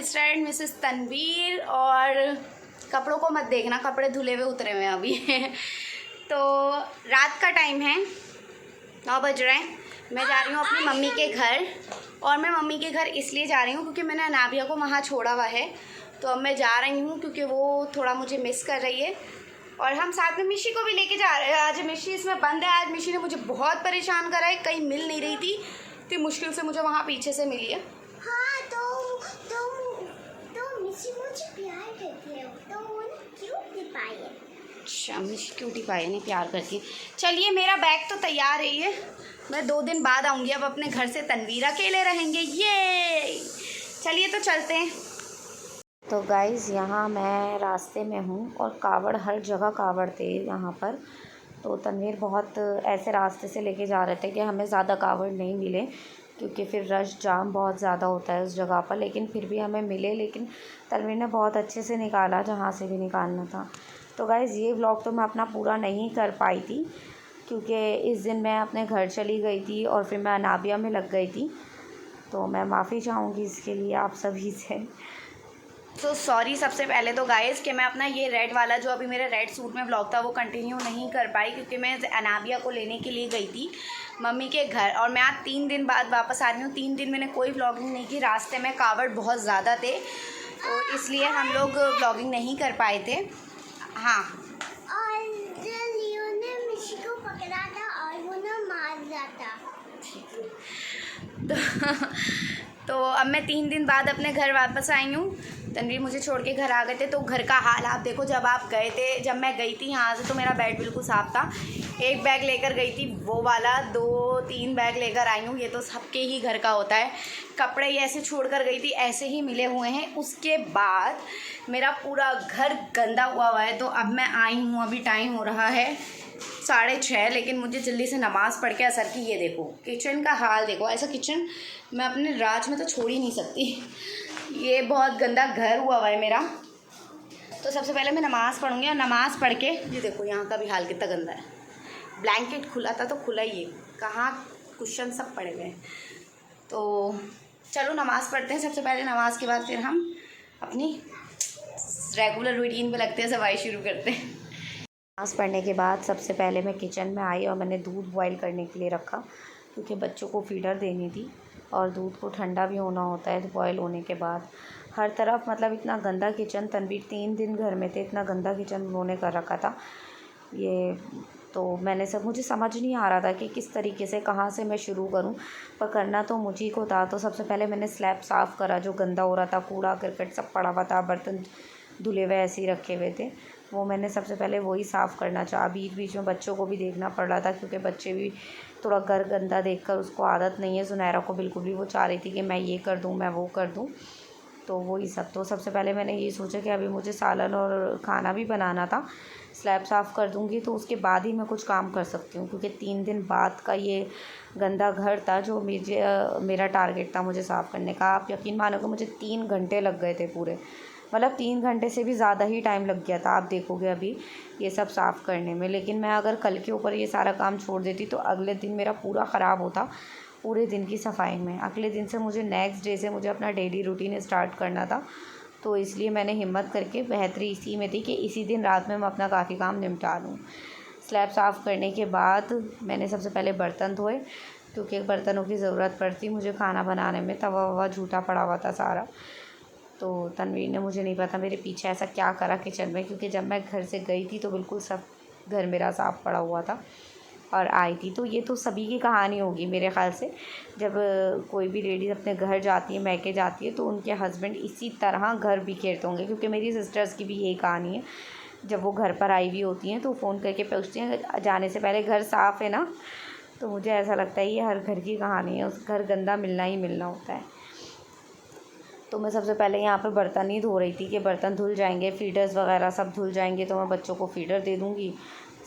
This side Mrs Tanveer. और कपड़ों को मत देखना, कपड़े धुले हुए उतरे हुए अभी तो रात का टाइम है, 9 बज रहे हैं। मैं जा रही हूँ अपनी मम्मी के घर। और मैं मम्मी के घर इसलिए जा रही हूँ क्योंकि मैंने अनाबिया को वहाँ छोड़ा हुआ है, तो अब मैं जा रही हूँ क्योंकि वो थोड़ा मुझे मिस कर रही है। और हम साथ में मिशी को भी लेके जा रहे हैं। आज मिशी इसमें बंद है। आज मिशी ने मुझे बहुत परेशान करा है, कहीं मिल नहीं रही थी, इतनी मुश्किल से मुझे वहाँ पीछे से मिली है। हाँ तो मिशी मुझे प्यार करती है, तो वो ना क्यूटी पाई है। अच्छा, मिशी क्यूटी पाई नहीं प्यार करती। चलिए, मेरा बैग तो तैयार है, ये मैं 2 दिन बाद आऊँगी अब अपने घर से। तनवीर अकेले रहेंगे, ये चलिए तो चलते हैं। तो गाइज़, यहाँ मैं रास्ते में हूँ और कावड़, हर जगह कावड़ थे यहाँ पर। तो तनवीर बहुत ऐसे रास्ते से लेके जा रहे थे कि हमें ज़्यादा कावड़ नहीं मिले, क्योंकि फिर रश जाम बहुत ज़्यादा होता है उस जगह पर। लेकिन फिर भी हमें मिले, लेकिन तनवीर ने बहुत अच्छे से निकाला जहाँ से भी निकालना था। तो गाइज़, ये व्लॉग तो मैं अपना पूरा नहीं कर पाई थी क्योंकि इस दिन मैं अपने घर चली गई थी और फिर मैं अनाबिया में लग गई थी। तो मैं माफ़ी चाहूँगी इसके लिए आप सभी से। तो सॉरी सबसे पहले तो गाइज़ कि मैं अपना ये रेड वाला, जो अभी मेरे रेड सूट में व्लॉग था, वो कंटिन्यू नहीं कर पाई क्योंकि मैं अनाबिया को लेने के लिए गई थी मम्मी के घर। और मैं आज 3 दिन बाद वापस आ रही हूँ। 3 दिन मैंने कोई व्लॉगिंग नहीं की, रास्ते में कावड़ बहुत ज़्यादा थे, तो इसलिए हम लोग व्लॉगिंग नहीं कर पाए थे। हाँ, और लियो ने मिशी को पकड़ा था और वो ना मार दिया था। तो अब मैं 3 दिन बाद अपने घर वापस आई हूँ। तनवीर मुझे छोड़ के घर आ गए थे, तो घर का हाल आप देखो। जब आप गए थे, जब मैं गई थी यहाँ से, तो मेरा बेड बिल्कुल साफ़ था। 1 बैग लेकर गई थी वो वाला, 2-3 बैग लेकर आई हूँ। ये तो सबके ही घर का होता है। कपड़े ही ऐसे छोड़ कर गई थी, ऐसे ही मिले हुए हैं। उसके बाद मेरा पूरा घर गंदा हुआ है। तो अब मैं आई हूँ, अभी टाइम हो रहा है 6:30, लेकिन मुझे जल्दी से नमाज़ पढ़ के असर की। ये देखो किचन का हाल देखो, ऐसा किचन मैं अपने राज में तो छोड़ ही नहीं सकती। ये बहुत गंदा घर हुआ है मेरा। तो सबसे पहले मैं नमाज़ पढ़ूँगी और नमाज़ पढ़ के, ये देखो यहाँ का भी हाल कितना गंदा है। ब्लैंकेट खुला था तो खुला ही है, कहाँ कुशन सब पड़े हुए हैं। तो चलो नमाज़ पढ़ते हैं सबसे पहले। नमाज़ के बाद फिर हम अपनी रेगुलर रूटीन पे लगते हैं, सफाई शुरू करते हैं। नमाज़ पढ़ने के बाद सबसे पहले मैं किचन में आई और मैंने दूध बॉईल करने के लिए रखा, क्योंकि बच्चों को फीडर देनी थी और दूध को ठंडा भी होना होता है बॉईल होने के बाद। हर तरफ मतलब इतना गंदा किचन, तनवीर 3 दिन घर में थे, इतना गंदा किचन उन्होंने कर रखा था। ये तो मुझे समझ नहीं आ रहा था कि किस तरीके से, कहाँ से मैं शुरू करूं, पर करना तो मुझी को था। तो सबसे पहले मैंने स्लैब साफ़ करा, जो गंदा हो रहा था, कूड़ा करकट सब पड़ा हुआ था, बर्तन धुले हुए ऐसे ही रखे हुए थे, वो मैंने सबसे पहले वही साफ़ करना चाहा। बीच बीच में बच्चों को भी देखना पड़ रहा था, क्योंकि बच्चे भी थोड़ा घर गंदा देखकर, उसको आदत नहीं है सुनहरा को बिल्कुल भी, वो चाह रही थी कि मैं ये कर दूँ, मैं वो कर दूँ। तो वही सब। तो सबसे पहले मैंने ये सोचा कि अभी मुझे सालन और खाना भी बनाना था, स्लैब साफ़ कर दूँगी तो उसके बाद ही मैं कुछ काम कर सकती हूँ, क्योंकि 3 दिन बाद का ये गंदा घर था जो मेरा टारगेट था मुझे साफ़ करने का। आप यकीन मानोगे, मुझे 3 घंटे लग गए थे पूरे, मतलब 3 घंटे से भी ज़्यादा ही टाइम लग गया था, आप देखोगे अभी ये सब साफ़ करने में। लेकिन मैं अगर कल के ऊपर ये सारा काम छोड़ देती तो अगले दिन मेरा पूरा ख़राब होता, पूरे दिन की सफाई में। अगले दिन से मुझे, नेक्स्ट डे से मुझे अपना डेली रूटीन स्टार्ट करना था। तो इसलिए मैंने हिम्मत करके, बेहतरी इसी में थी कि इसी दिन रात में मैं अपना काफ़ी काम निपटा लूँ। स्लैब साफ़ करने के बाद मैंने सबसे पहले बर्तन धोए, क्योंकि बर्तनों की ज़रूरत पड़ती मुझे खाना बनाने में। तवा ववा झूठा पड़ा हुआ था सारा। तो तनवीर ने, मुझे नहीं पता मेरे पीछे ऐसा क्या करा किचन में, क्योंकि जब मैं घर से गई थी तो बिल्कुल सब घर मेरा साफ़ पड़ा हुआ था और आई थी। तो ये तो सभी की कहानी होगी मेरे ख़्याल से, जब कोई भी लेडीज़ अपने घर जाती है, मैके जाती है, तो उनके हस्बैंड इसी तरह घर बिखेरते होंगे, क्योंकि मेरी सिस्टर्स की भी यही कहानी है। जब वो घर पर आई हुई होती हैं तो फ़ोन करके पूछती हैं जाने से पहले घर साफ़ है ना। तो मुझे ऐसा लगता है ये हर घर की कहानी है, उस घर गंदा मिलना ही मिलना होता है। तो मैं सबसे पहले यहाँ पे बर्तन ही धो रही थी कि बर्तन धुल जाएंगे, फीडर्स वगैरह सब धुल जाएंगे तो मैं बच्चों को फ़ीडर दे दूँगी।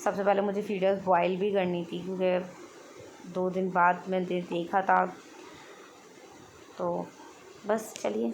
सबसे पहले मुझे फीडर्स बॉयल भी करनी थी, क्योंकि 2 दिन बाद मैंने देखा था। तो बस चलिए।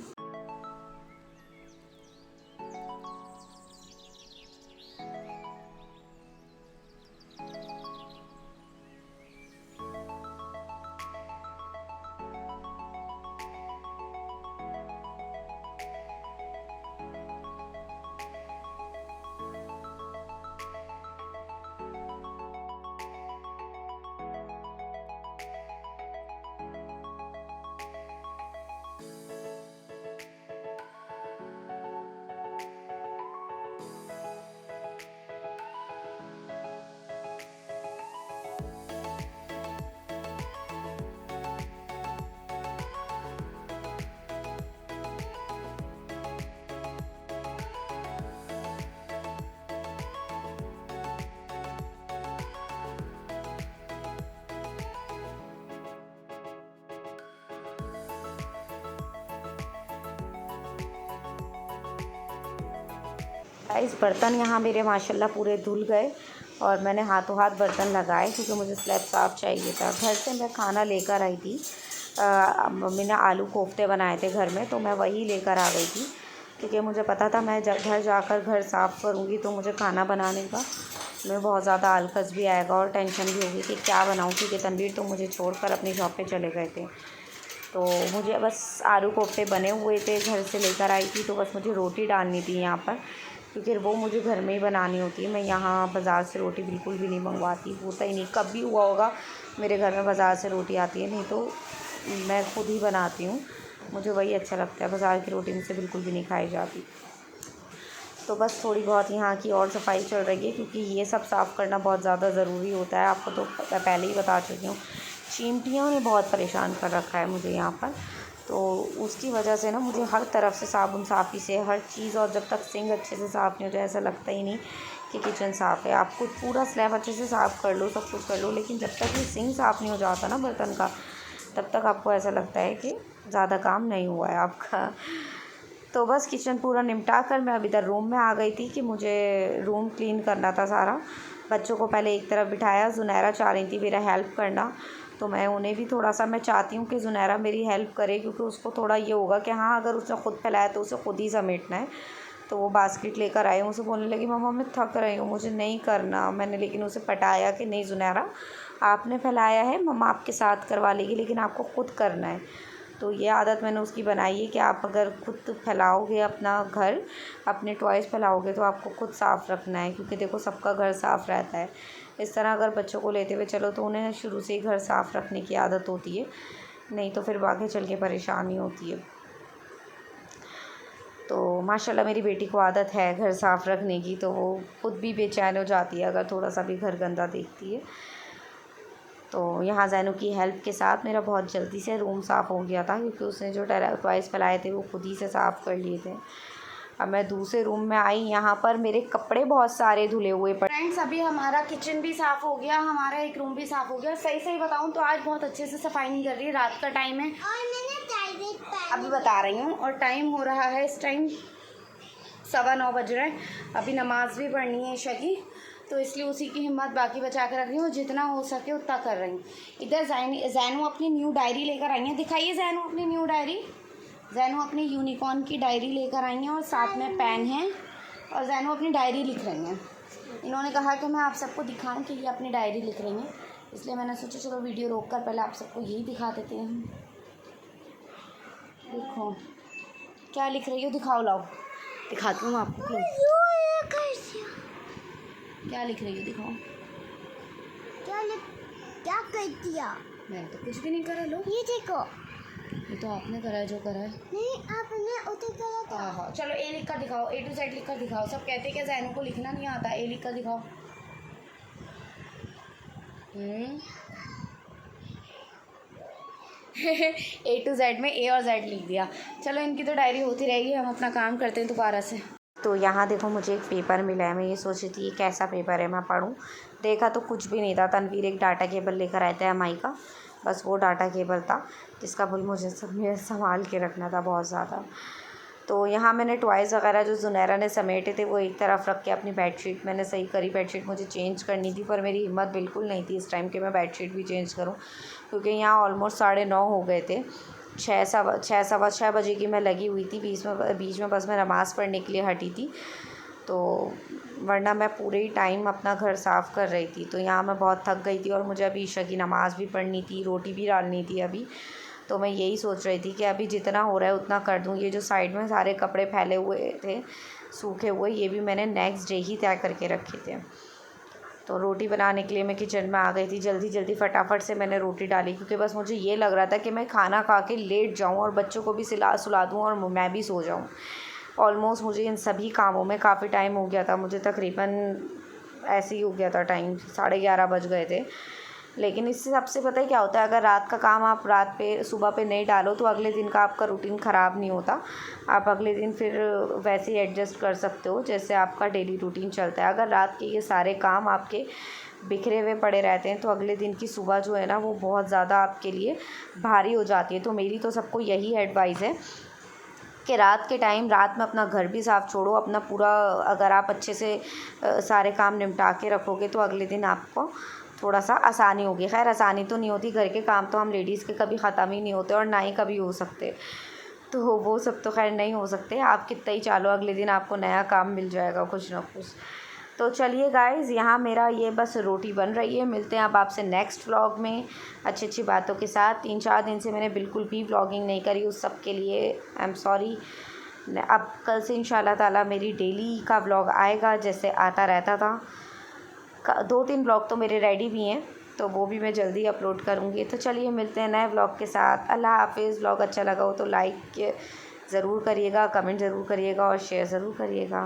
गाइस बर्तन यहाँ मेरे माशाल्लाह पूरे धुल गए और मैंने हाथों हाथ बर्तन लगाए क्योंकि मुझे स्लैब साफ़ चाहिए था। घर से मैं खाना लेकर आई थी, मम्मी ने आलू कोफ्ते बनाए थे घर में, तो मैं वही लेकर आ गई थी क्योंकि मुझे पता था मैं घर जाकर घर साफ़ करूँगी तो मुझे खाना बनाने का मैं बहुत ज़्यादा आलकस भी आएगा और टेंशन भी होगी कि क्या बनाऊँ, क्योंकि तनवीर तो मुझे छोड़कर अपनी जॉब पे चले गए थे। तो मुझे बस आलू कोफ्ते बने हुए थे, घर से लेकर आई थी, तो बस मुझे रोटी डालनी थी यहाँ पर, क्योंकि वो मुझे घर में ही बनानी होती है। मैं यहाँ बाज़ार से रोटी बिल्कुल भी नहीं मंगवाती, होता ही नहीं। कभी हुआ होगा मेरे घर में बाज़ार से रोटी आती है, नहीं तो मैं खुद ही बनाती हूँ। मुझे वही अच्छा लगता है, बाज़ार की रोटी मुझसे बिल्कुल भी नहीं खाई जाती। तो बस थोड़ी बहुत यहाँ की और सफाई चल रही है, क्योंकि ये सब साफ़ करना बहुत ज़्यादा ज़रूरी होता है। आपको तो पहले ही बता चुकी हूँ, चींटियों ने बहुत परेशान कर रखा है मुझे यहाँ पर, तो उसकी वजह से ना मुझे हर तरफ से साबुन साफ़ी से हर चीज़, और जब तक सिंक अच्छे से साफ़ नहीं हो जाए ऐसा लगता ही नहीं कि किचन साफ़ है। आप खुद पूरा स्लैब अच्छे से साफ़ कर लो, सब कुछ कर लो, लेकिन जब तक ये सिंक साफ़ नहीं हो जाता ना बर्तन का, तब तक आपको ऐसा लगता है कि ज़्यादा काम नहीं हुआ है आपका। तो बस किचन पूरा निपटा कर मैं अब इधर रूम में आ गई थी कि मुझे रूम क्लीन करना था सारा। बच्चों को पहले एक तरफ बिठाया, ज़ुनैरा चाह रही थी मेरा हेल्प करना, तो मैं उन्हें भी थोड़ा सा, मैं चाहती हूँ कि ज़ुनैरा मेरी हेल्प करे, क्योंकि उसको थोड़ा ये होगा कि हाँ अगर उसने ख़ुद फैलाया तो उसे ख़ुद ही समेटना है। तो वो बास्केट लेकर आए, मुझसे बोलने लगी मम्मा मैं थक रही हूँ, मुझे नहीं करना। मैंने लेकिन उसे पटाया कि नहीं ज़ुनैरा, आपने फैलाया है, मम्मा आपके साथ करवा लेगी, लेकिन आपको ख़ुद करना है। तो ये आदत मैंने उसकी बनाई है कि आप अगर खुद फैलाओगे अपना घर, अपने टॉयज़ फैलाओगे, तो आपको खुद साफ़ रखना है, क्योंकि देखो सबका घर साफ़ रहता है। इस तरह अगर बच्चों को लेते हुए चलो तो उन्हें शुरू से ही घर साफ़ रखने की आदत होती है, नहीं तो फिर आगे चल के परेशानी होती है। तो माशाल्लाह मेरी बेटी को आदत है घर साफ़ रखने की, तो वो खुद भी बेचैन हो जाती है अगर थोड़ा सा भी घर गंदा देखती है। तो यहाँ ज़ैनू की हेल्प के साथ मेरा बहुत जल्दी से रूम साफ़ हो गया था, क्योंकि उसने जो टॉयज़ फैलाए थे वो खुद ही से साफ़ कर लिए थे। अब मैं दूसरे रूम में आई, यहाँ पर मेरे कपड़े बहुत सारे धुले हुए पड़े। फ्रेंड्स अभी हमारा किचन भी साफ़ हो गया, हमारा एक रूम भी साफ़ हो गया। सही बताऊँ तो आज बहुत अच्छे से सफाई नहीं कर रही, रात का टाइम है, और मैंने अभी बता रही हूँ, और टाइम हो रहा है इस टाइम 9:15 बज रहे हैं। अभी नमाज़ भी पढ़नी है ईशा की, तो इसलिए उसी की हिम्मत बाकी बचा कर रख रही हूँ, जितना हो सके उतना कर रही हूँ। इधर जैनू अपनी न्यू डायरी लेकर आई हैं, दिखाइए जैनू अपनी न्यू डायरी। जैनू अपनी यूनिकॉर्न की डायरी लेकर आई हैं और साथ में पेन है, और जैनू अपनी डायरी लिख रही हैं। इन्होंने कहा कि मैं आप सबको दिखाऊं कि ये अपनी डायरी लिख रही हैं, इसलिए मैंने सोचा चलो वीडियो रोक कर पहले आप सबको यही दिखा देते हैं। देखो क्या लिख रही हो, दिखाओ, लाओ दिखाती हूँ आपको। क्या लिख रही हो, दिखाओ। क्या कर दिया? मैंने तो कुछ भी नहीं करा। लो ये देखो, ये तो आपने करा है, जो करा है। नहीं आपने उसे करा था। हाँ चलो ए लिख कर दिखाओ, A to Z लिख कर दिखाओ। सब कहते हैं कि जैनू को लिखना नहीं आता, ए लिख कर दिखाओ। A to Z में A और Z लिख दिया। चलो इनकी तो डायरी होती रहेगी, हम अपना काम करते हैं दोबारा से। तो यहाँ देखो मुझे एक पेपर मिला है, मैं ये सोच रही थी ये कैसा पेपर है, मैं पढूं। देखा तो कुछ भी नहीं था। तनवीर एक डाटा केबल लेकर आया था MI का, बस वो डाटा केबल था जिसका बिल मुझे संभाल के रखना था बहुत ज़्यादा। तो यहाँ मैंने टॉयज़ वगैरह जो ज़ुनैरा ने समेटे थे वो एक तरफ रख के अपनी बेडशीट मैंने सही करी। बेडशीट मुझे चेंज करनी थी, पर मेरी हिम्मत बिल्कुल नहीं थी इस टाइम कि मैं बेडशीट भी चेंज करूँ, क्योंकि यहाँ ऑलमोस्ट 9:30 हो गए थे। 6 बजे की मैं लगी हुई थी। बीच में बस मैं नमाज़ पढ़ने के लिए हटी थी, तो वरना मैं पूरे ही टाइम अपना घर साफ़ कर रही थी। तो यहाँ मैं बहुत थक गई थी और मुझे अभी ईशा की नमाज़ भी पढ़नी थी, रोटी भी डालनी थी अभी। तो मैं यही सोच रही थी कि अभी जितना हो रहा है उतना कर दूँ। ये जो साइड में सारे कपड़े फैले हुए थे सूखे हुए, ये भी मैंने नेक्स्ट डे ही तय करके रखे थे। तो रोटी बनाने के लिए मैं किचन में आ गई थी। जल्दी फटाफट से मैंने रोटी डाली, क्योंकि बस मुझे ये लग रहा था कि मैं खाना खा के लेट जाऊँ और बच्चों को भी सुला दूँ और मैं भी सो जाऊँ। ऑलमोस्ट मुझे इन सभी कामों में काफ़ी टाइम हो गया था। मुझे तकरीबन ऐसे ही हो गया था टाइम, 11:30 बज गए थे। लेकिन इससे सबसे पता है क्या होता है, अगर रात का काम आप सुबह पे नहीं डालो तो अगले दिन का आपका रूटीन ख़राब नहीं होता। आप अगले दिन फिर वैसे ही एडजस्ट कर सकते हो जैसे आपका डेली रूटीन चलता है। अगर रात के ये सारे काम आपके बिखरे हुए पड़े रहते हैं तो अगले दिन की सुबह जो है ना वो बहुत ज़्यादा आपके लिए भारी हो जाती है। तो मेरी तो सबको यही एडवाइस है कि रात के टाइम रात में अपना घर भी साफ़ छोड़ो, अपना पूरा अगर आप अच्छे से सारे काम निपटा के रखोगे तो अगले दिन आपको थोड़ा सा आसानी होगी। खैर आसानी तो नहीं होती, घर के काम तो हम लेडीज़ के कभी ख़त्म ही नहीं होते और ना ही कभी हो सकते, तो वो सब तो खैर नहीं हो सकते। आप कितना ही चालो अगले दिन आपको नया काम मिल जाएगा कुछ ना कुछ। तो चलिए गाइज़, यहाँ मेरा ये बस रोटी बन रही है। मिलते हैं अब आपसे नेक्स्ट व्लॉग में अच्छी अच्छी बातों के साथ। 3-4 दिन से मैंने बिल्कुल भी व्लॉगिंग नहीं करी, उस सब के लिए आई एम सॉरी। अब कल से इंशाल्लाह ताला मेरी डेली का व्लॉग आएगा जैसे आता रहता था। 2-3 व्लॉग तो मेरे रेडी भी हैं, तो वो भी मैं जल्दी अपलोड करूँगी। तो चलिए मिलते हैं नए व्लॉग के साथ। अल्लाह हाफिज़। व्लॉग अच्छा लगा हो तो लाइक ज़रूर करिएगा, कमेंट ज़रूर करिएगा और शेयर ज़रूर करिएगा।